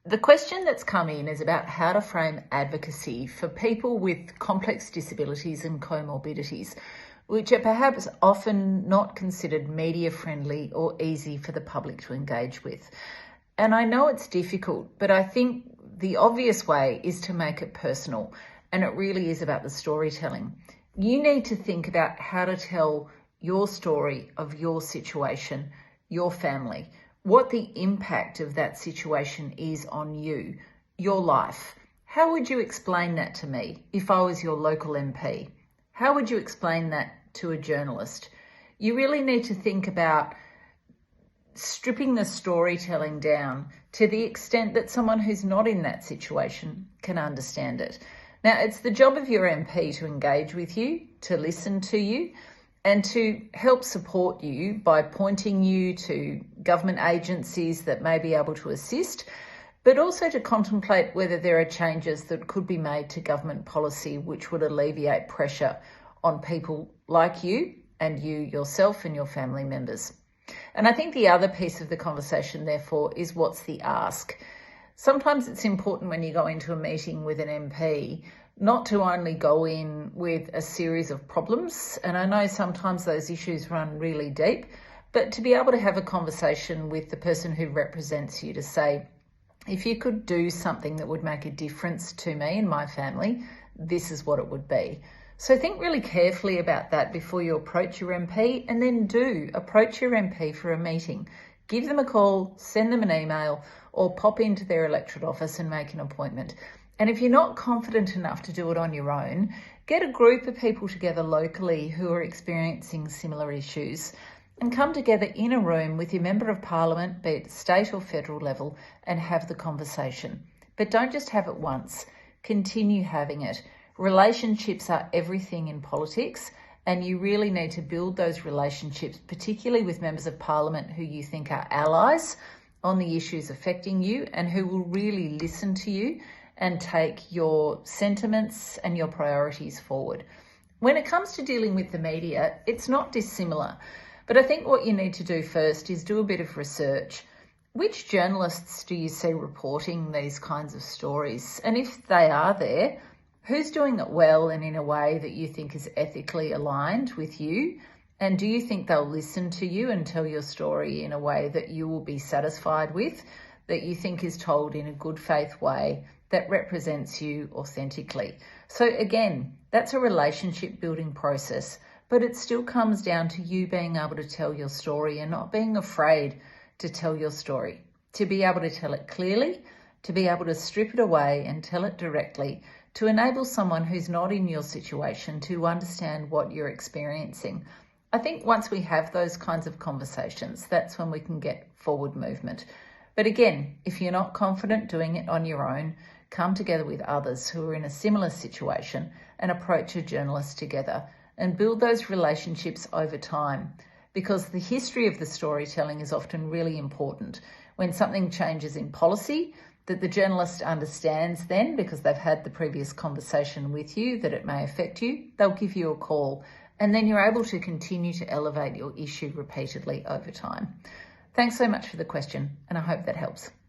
The question that's come in is about how to frame advocacy for people with complex disabilities and comorbidities, which are perhaps often not considered media-friendly or easy for the public to engage with. And I know it's difficult, but I think the obvious way is to make it personal, and it really is about the storytelling. You need to think about how to tell your story of your situation, your family, what the impact of that situation is on you, your life. How would you explain that to me if I was your local MP? How would you explain that to a journalist? You really need to think about stripping the storytelling down to the extent that someone who's not in that situation can understand it. Now, it's the job of your MP to engage with you, to listen to you, and to help support you by pointing you to government agencies that may be able to assist, but also to contemplate whether there are changes that could be made to government policy which would alleviate pressure on people like you and you yourself and your family members. And I think the other piece of the conversation, therefore, is what's the ask. Sometimes it's important when you go into a meeting with an MP not to only go in with a series of problems, and I know sometimes those issues run really deep, but to be able to have a conversation with the person who represents you to say, if you could do something that would make a difference to me and my family, this is what it would be. So think really carefully about that before you approach your MP, and then do approach your MP for a meeting. Give them a call, send them an email, or pop into their electorate office and make an appointment. And if you're not confident enough to do it on your own, get a group of people together locally who are experiencing similar issues and come together in a room with your Member of Parliament, be it state or federal level, and have the conversation. But don't just have it once, continue having it. Relationships are everything in politics, and you really need to build those relationships, particularly with Members of Parliament who you think are allies on the issues affecting you and who will really listen to you and take your sentiments and your priorities forward. When it comes to dealing with the media, it's not dissimilar, but I think what you need to do first is do a bit of research. Which journalists do you see reporting these kinds of stories? And if they are there, who's doing it well and in a way that you think is ethically aligned with you? And do you think they'll listen to you and tell your story in a way that you will be satisfied with, that you think is told in a good faith way that represents you authentically? So again, that's a relationship building process, but it still comes down to you being able to tell your story and not being afraid to tell your story, to be able to tell it clearly, to be able to strip it away and tell it directly, to enable someone who's not in your situation to understand what you're experiencing. I think once we have those kinds of conversations, that's when we can get forward movement. But again, if you're not confident doing it on your own, come together with others who are in a similar situation and approach a journalist together and build those relationships over time, because the history of the storytelling is often really important. When something changes in policy, that the journalist understands then, because they've had the previous conversation with you, that it may affect you, they'll give you a call, and then you're able to continue to elevate your issue repeatedly over time. Thanks so much for the question, and I hope that helps.